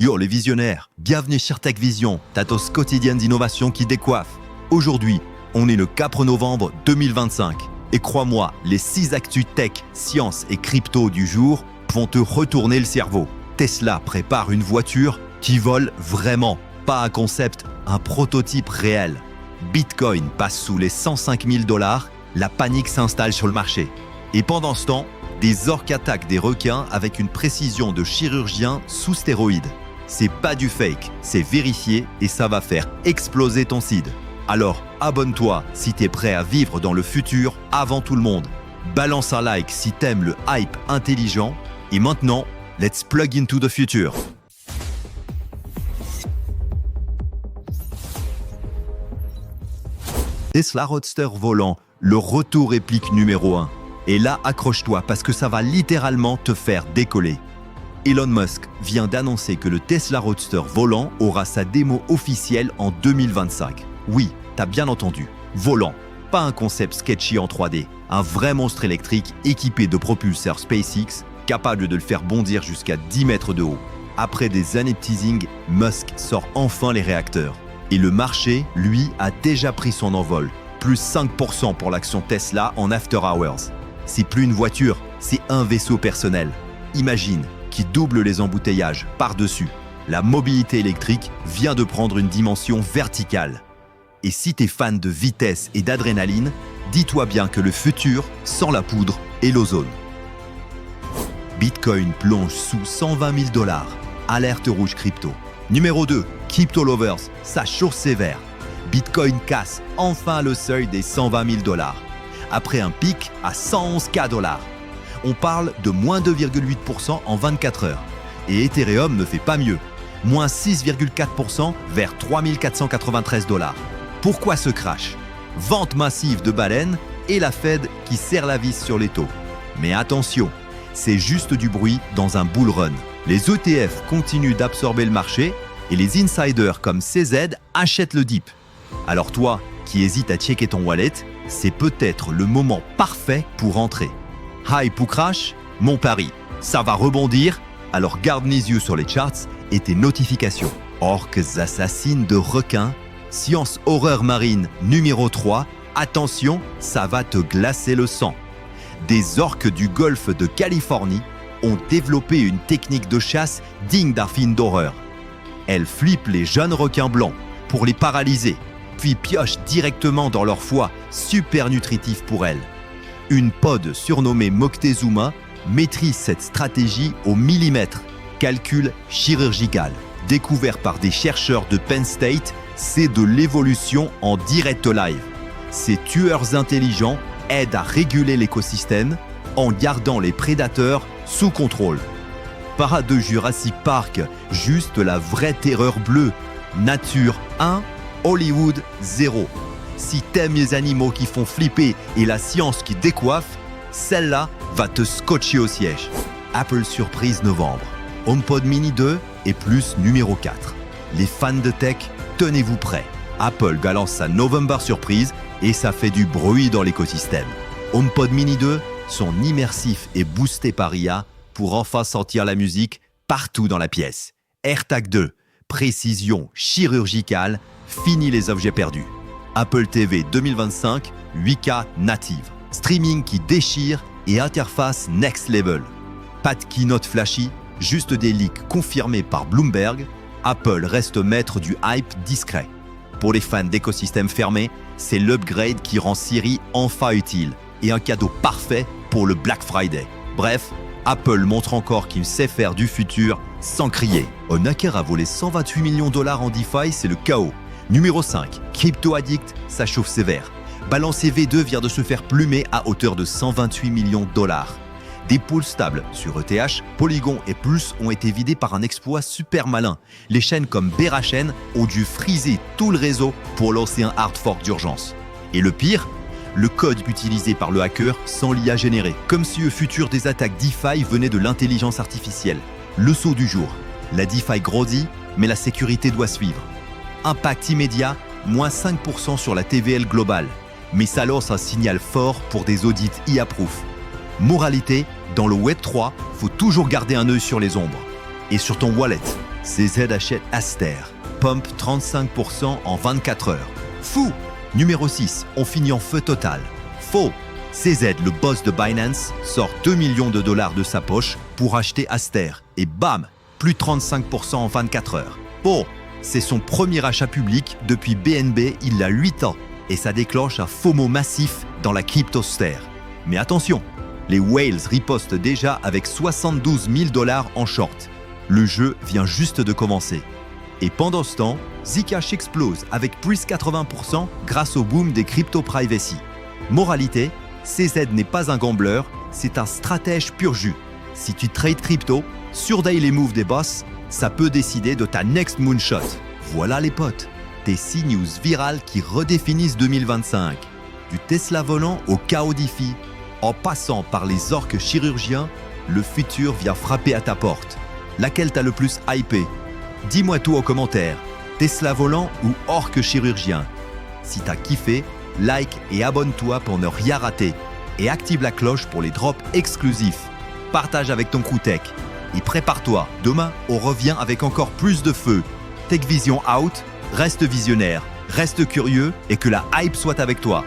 Yo les visionnaires, bienvenue sur Tech Vision, ta dose quotidienne d'innovation qui décoiffe. Aujourd'hui, on est le 4 novembre 2025. Et crois-moi, les 6 actus tech, sciences et crypto du jour vont te retourner le cerveau. Tesla prépare une voiture qui vole vraiment. Pas un concept, un prototype réel. Bitcoin passe sous les 105 000 $, la panique s'installe sur le marché. Et pendant ce temps, des orques attaquent des requins avec une précision de chirurgien sous stéroïdes. C'est pas du fake, c'est vérifié et ça va faire exploser ton seed. Alors, abonne-toi si t'es prêt à vivre dans le futur avant tout le monde. Balance un like si t'aimes le hype intelligent. Et maintenant, let's plug into the future. Tesla Roadster volant, le retour réplique numéro 1. Et là, accroche-toi parce que ça va littéralement te faire décoller. Elon Musk vient d'annoncer que le Tesla Roadster volant aura sa démo officielle en 2025. Oui, t'as bien entendu, volant, pas un concept sketchy en 3D, un vrai monstre électrique équipé de propulseurs SpaceX, capable de le faire bondir jusqu'à 10 mètres de haut. Après des années de teasing, Musk sort enfin les réacteurs. Et le marché, lui, a déjà pris son envol, plus 5% pour l'action Tesla en after hours. C'est plus une voiture, c'est un vaisseau personnel. Imagine, qui double les embouteillages par-dessus. La mobilité électrique vient de prendre une dimension verticale. Et si t'es fan de vitesse et d'adrénaline, dis-toi bien que le futur sent la poudre et l'ozone. Bitcoin plonge sous 120 000 $. Alerte rouge crypto. Numéro 2, Crypto Lovers, ça chauffe sévère. Bitcoin casse enfin le seuil des 120 000 $. Après un pic à 111 000 $. On parle de moins 2,8% en 24 heures. Et Ethereum ne fait pas mieux. Moins 6,4% vers 3 493 $. Pourquoi ce crash? Vente massive de baleines et la Fed qui serre la vis sur les taux. Mais attention, c'est juste du bruit dans un bull run. Les ETF continuent d'absorber le marché et les insiders comme CZ achètent le dip. Alors toi, qui hésites à checker ton wallet, c'est peut-être le moment parfait pour entrer. Hype ou crash, mon pari, ça va rebondir, alors garde les yeux sur les charts et tes notifications. Orques assassines de requins, science horreur marine numéro 3, attention, ça va te glacer le sang. Des orques du golfe de Californie ont développé une technique de chasse digne d'un film d'horreur. Elles flippent les jeunes requins blancs pour les paralyser, puis piochent directement dans leur foie, super nutritif pour elles. Une pod surnommée Moctezuma maîtrise cette stratégie au millimètre. Calcul chirurgical. Découvert par des chercheurs de Penn State, c'est de l'évolution en direct live. Ces tueurs intelligents aident à réguler l'écosystème en gardant les prédateurs sous contrôle. Pas de Jurassic Park, juste la vraie terreur bleue. Nature 1, Hollywood 0. Si t'aimes les animaux qui font flipper et la science qui décoiffe, celle-là va te scotcher au siège. Apple Surprise novembre. HomePod Mini 2 et plus numéro 4. Les fans de tech, tenez-vous prêts. Apple balance sa November Surprise et ça fait du bruit dans l'écosystème. HomePod Mini 2 sont immersifs et boostés par IA pour enfin sentir la musique partout dans la pièce. AirTag 2, précision chirurgicale, fini les objets perdus. Apple TV 2025, 8K native. Streaming qui déchire et interface next level. Pas de keynote flashy, juste des leaks confirmés par Bloomberg. Apple reste maître du hype discret. Pour les fans d'écosystèmes fermés, c'est l'upgrade qui rend Siri enfin utile et un cadeau parfait pour le Black Friday. Bref, Apple montre encore qu'il sait faire du futur sans crier. Un hacker a volé 128 millions $ en DeFi, c'est le chaos. Numéro 5, Crypto Addict, ça chauffe sévère. Balancé V2 vient de se faire plumer à hauteur de 128 millions $. Des pools stables sur ETH, Polygon et Plus ont été vidés par un exploit super malin. Les chaînes comme Berachain ont dû friser tout le réseau pour lancer un hard fork d'urgence. Et le pire, le code utilisé par le hacker sans l'IA généré. Comme si le futur des attaques DeFi venait de l'intelligence artificielle. Le saut du jour. La DeFi grandit, mais la sécurité doit suivre. Impact immédiat, moins 5% sur la TVL globale. Mais ça lance un signal fort pour des audits IA-proof. Moralité, dans le Web3, faut toujours garder un œil sur les ombres. Et sur ton wallet, CZ achète Aster. Pump 35% en 24 heures. Fou! Numéro 6, on finit en feu total. Faux! CZ, le boss de Binance, sort 2 millions de dollars de sa poche pour acheter Aster. Et bam! Plus 35% en 24 heures. Faux! C'est son premier achat public depuis BNB il y a 8 ans. Et ça déclenche un FOMO massif dans la cryptosphère. Mais attention, les whales ripostent déjà avec 72 000 dollars en short. Le jeu vient juste de commencer. Et pendant ce temps, Zcash explose avec plus 80% grâce au boom des crypto privacy. Moralité, CZ n'est pas un gambler, c'est un stratège pur jus. Si tu trades crypto, surveille les moves des boss, ça peut décider de ta next moonshot. Voilà les potes, tes 6 news virales qui redéfinissent 2025. Du Tesla volant au chaos DeFi, en passant par les orques chirurgiens, le futur vient frapper à ta porte. Laquelle t'as le plus hypé? Dis-moi tout en commentaire, Tesla volant ou orque chirurgien? Si t'as kiffé, like et abonne-toi pour ne rien rater. Et active la cloche pour les drops exclusifs. Partage avec ton crew tech. Et prépare-toi, demain, on revient avec encore plus de feu. Tech Vision out, reste visionnaire, reste curieux et que la hype soit avec toi.